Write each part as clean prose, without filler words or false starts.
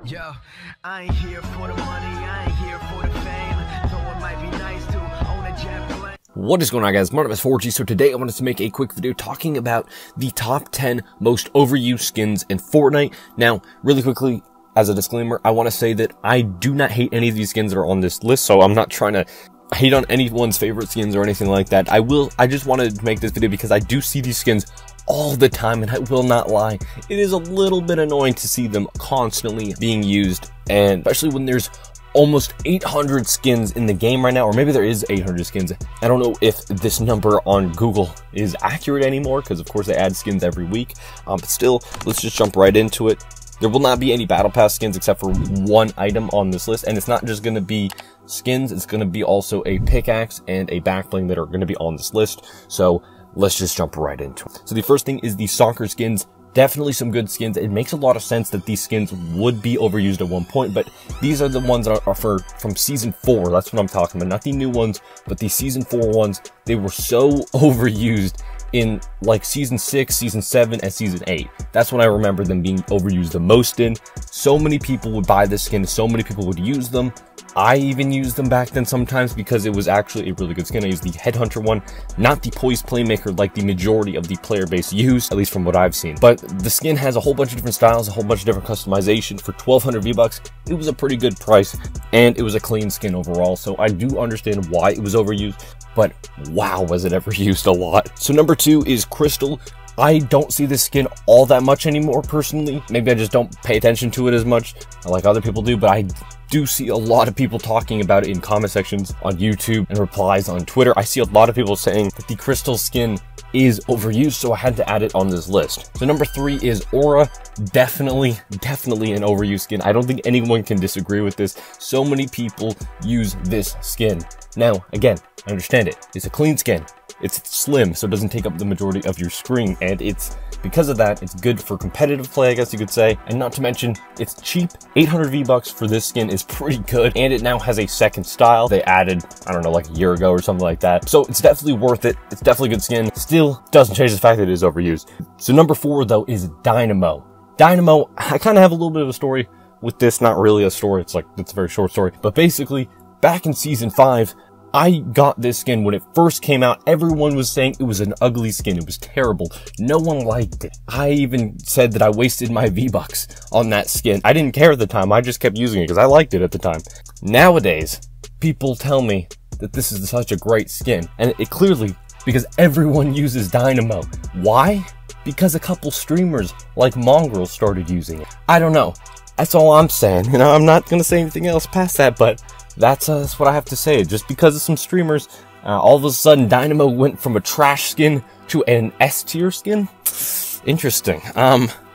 Yo, I ain't here for the money, I ain't here for the fame, though it might be nice to own a jet plane. What is going on, guys? My name is 4G. So today I wanted to make a quick video talking about the top 10 most overused skins in Fortnite. Now, really quickly, as a disclaimer, I want to say that I do not hate any of these skins that are on this list, so I'm not trying to hate on anyone's favorite skins or anything like that. I just wanted to make this video because I do see these skins all the time, and I will not lie, it is a little bit annoying to see them constantly being used, and especially when there's almost 800 skins in the game right now, or maybe there is 800 skins. I don't know if this number on Google is accurate anymore, because of course they add skins every week, but still, let's just jump right into it. There will not be any Battle Pass skins except for one item on this list, and it's not just going to be skins, it's going to be also a pickaxe and a back bling that are going to be on this list, so let's just jump right into it. So the first thing is the soccer skins. Definitely some good skins. It makes a lot of sense that these skins would be overused at one point, but these are the ones that are from Season 4. That's what I'm talking about. Not the new ones, but the Season 4 ones. They were so overused in like Season 6, Season 7, and Season 8. That's when I remember them being overused the most in. So many people would buy this skin, so many people would use them. I even used them back then sometimes because it was actually a really good skin. I used the Headhunter one, not the Poised Playmaker like the majority of the player base used, at least from what I've seen. But the skin has a whole bunch of different styles, a whole bunch of different customizations. For 1200 V-Bucks, it was a pretty good price, and it was a clean skin overall, so I do understand why it was overused, but wow, was it ever used a lot. So number 2 is Crystal. I don't see this skin all that much anymore, personally. Maybe I just don't pay attention to it as much like other people do, but I do see a lot of people talking about it in comment sections on YouTube and replies on Twitter. I see a lot of people saying that the Crystal skin is overused, so I had to add it on this list. So number 3 is Aura. Definitely an overused skin. I don't think anyone can disagree with this. So many people use this skin. Now, again, I understand it. It's a clean skin. It's slim, so it doesn't take up the majority of your screen, and it's because of that, it's good for competitive play, I guess you could say, and not to mention, it's cheap. 800 V-Bucks for this skin is pretty good, and it now has a second style they added, I don't know, like a year ago or something like that, so it's definitely worth it. It's definitely a good skin. Still doesn't change the fact that it is overused. So number 4, though, is Dynamo. Dynamo, I kind of have a little bit of a story with this, not really a story, it's a very short story, but basically, back in Season 5, I got this skin when it first came out. Everyone was saying it was an ugly skin. It was terrible. No one liked it. I even said that I wasted my V-Bucks on that skin. I didn't care at the time. I just kept using it because I liked it at the time. Nowadays, people tell me that this is such a great skin. And it clearly, because everyone uses Dynamo. Why? Because a couple streamers like Mongrel started using it. I don't know. That's all I'm saying. You know, I'm not going to say anything else past that, but that's what I have to say. Just because of some streamers, all of a sudden Dynamo went from a trash skin to an S tier skin. Interesting.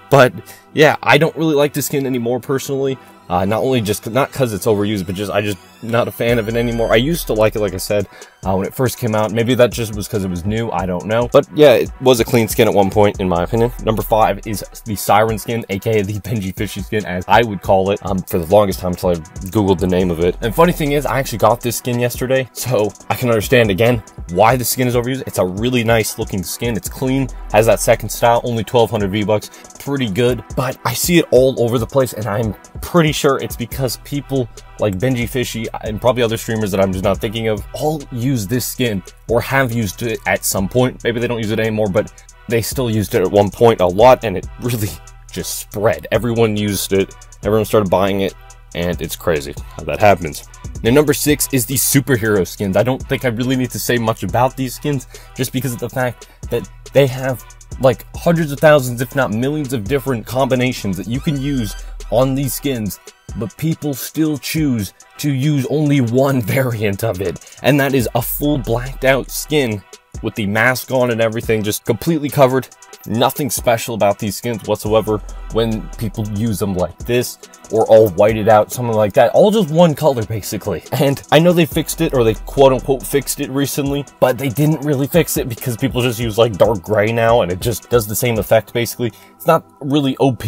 But yeah, I don't really like this skin anymore personally. Not because it's overused, but I'm just not a fan of it anymore. I used to like it, like I said, when it first came out. Maybe that just was because it was new, I don't know. But yeah, it was a clean skin at one point, in my opinion. Number 5 is the Siren skin, aka the Benji Fishy skin, as I would call it, for the longest time until I googled the name of it. And funny thing is, I actually got this skin yesterday, so I can understand, again, why the skin is overused. It's a really nice looking skin. It's clean, has that second style, only 1200 V-Bucks, pretty good. But I see it all over the place, and I'm pretty sure it's because people like Benji Fishy and probably other streamers that I'm just not thinking of all use this skin or have used it at some point. Maybe they don't use it anymore, but they still used it at one point a lot, and it really just spread. Everyone used it, everyone started buying it, and it's crazy how that happens. Now number 6 is the superhero skins. I don't think I really need to say much about these skins just because of the fact that they have like hundreds of thousands, if not millions of different combinations that you can use on these skins, but people still choose to use only one variant of it, and that is a full blacked out skin with the mask on and everything, just completely covered. Nothing special about these skins whatsoever when people use them like this, or all whited out, something like that. All just one color, basically. And I know they fixed it, or they quote-unquote fixed it recently, but they didn't really fix it because people just use like dark gray now, and it just does the same effect, basically. It's not really OP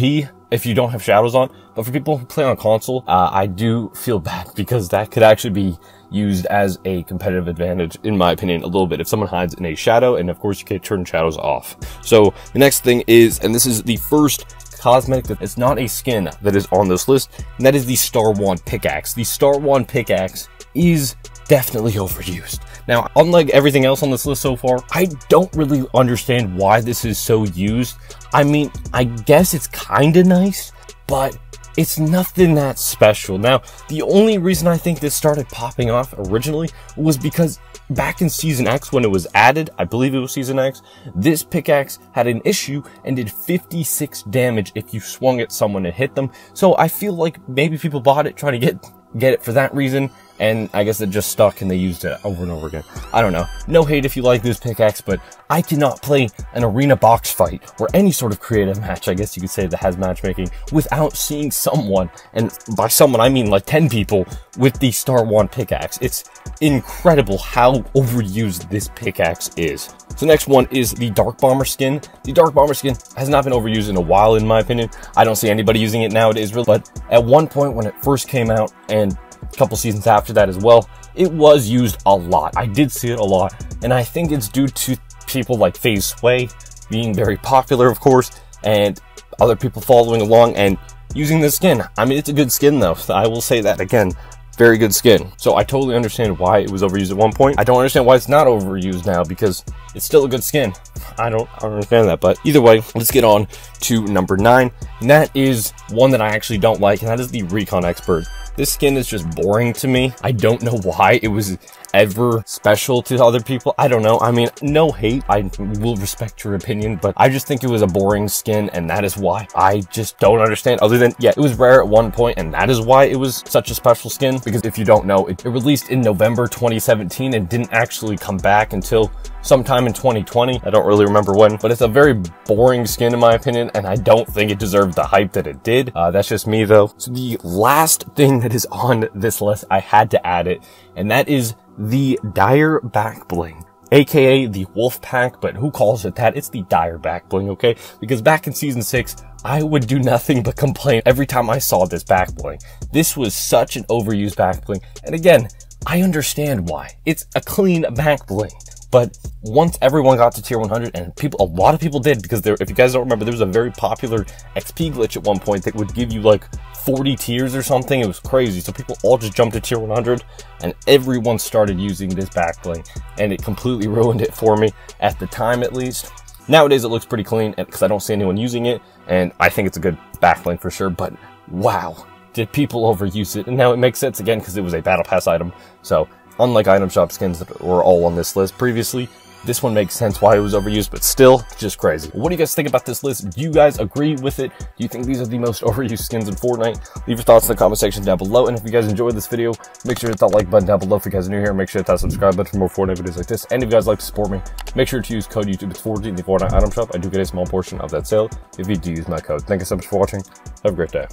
if you don't have shadows on, but for people who play on console, I do feel bad because that could actually be used as a competitive advantage, in my opinion, a little bit. If someone hides in a shadow, and of course you can turn shadows off. So the next thing is, and this is the first cosmetic that is not a skin that is on this list, and that is the Star Wand Pickaxe. The Star Wand Pickaxe is definitely overused. Now, unlike everything else on this list so far, I don't really understand why this is so used. I mean, I guess it's kind of nice, but it's nothing that special. Now, the only reason I think this started popping off originally was because back in Season X, when it was added, I believe it was Season X, this pickaxe had an issue and did 56 damage if you swung at someone and hit them. So I feel like maybe people bought it trying to get it for that reason, and I guess it just stuck and they used it over and over again. I don't know. No hate if you like this pickaxe, but I cannot play an arena box fight or any sort of creative match, I guess you could say, that has matchmaking without seeing someone, and by someone I mean like 10 people, with the Star Wand Pickaxe. It's incredible how overused this pickaxe is. So next one is the Dark Bomber skin. The Dark Bomber skin has not been overused in a while, in my opinion. I don't see anybody using it nowadays, really, but at one point when it first came out, and a couple seasons after that as well, it was used a lot. I did see it a lot, and I think it's due to people like FaZe Sway being very popular, of course, and other people following along and using this skin. I mean, it's a good skin though. I will say that again. Very good skin. So I totally understand why it was overused at one point. I don't understand why it's not overused now, because it's still a good skin. I don't understand that, but either way, let's get on to number 9, and that is one that I actually don't like, and that is the Recon Expert. This skin is just boring to me. I don't know why it was ever special to other people. I don't know. I mean, no hate. I will respect your opinion, but I just think it was a boring skin, and that is why. I just don't understand, other than, yeah, it was rare at one point, and that is why it was such a special skin, because if you don't know, it released in November 2017 and didn't actually come back until sometime in 2020. I don't really remember when, but it's a very boring skin in my opinion, and I don't think it deserved the hype that it did. That's just me though. So the last thing that is on this list, I had to add it, and that is the Dire Back Bling, aka the Wolf Pack, but who calls it that? It's the Dire Back Bling, okay? Because back in Season 6, I would do nothing but complain every time I saw this back bling. This was such an overused back bling, and again, I understand why. It's a clean back bling. But once everyone got to tier 100, and a lot of people did, because if you guys don't remember, there was a very popular XP glitch at one point that would give you like 40 tiers or something. It was crazy. So people all just jumped to tier 100, and everyone started using this back bling, and it completely ruined it for me, at the time at least. Nowadays it looks pretty clean, because I don't see anyone using it, and I think it's a good back bling for sure, but wow, did people overuse it. And now it makes sense again, because it was a battle pass item. So unlike item shop skins that were all on this list previously, this one makes sense why it was overused, but still, just crazy. What do you guys think about this list? Do you guys agree with it? Do you think these are the most overused skins in Fortnite? Leave your thoughts in the comment section down below, and if you guys enjoyed this video, make sure to hit that like button down below. If you guys are new here, make sure to hit that subscribe button for more Fortnite videos like this. And if you guys like to support me, make sure to use code YouTube. It's 40 in the Fortnite item shop. I do get a small portion of that sale if you do use my code. Thank you so much for watching. Have a great day.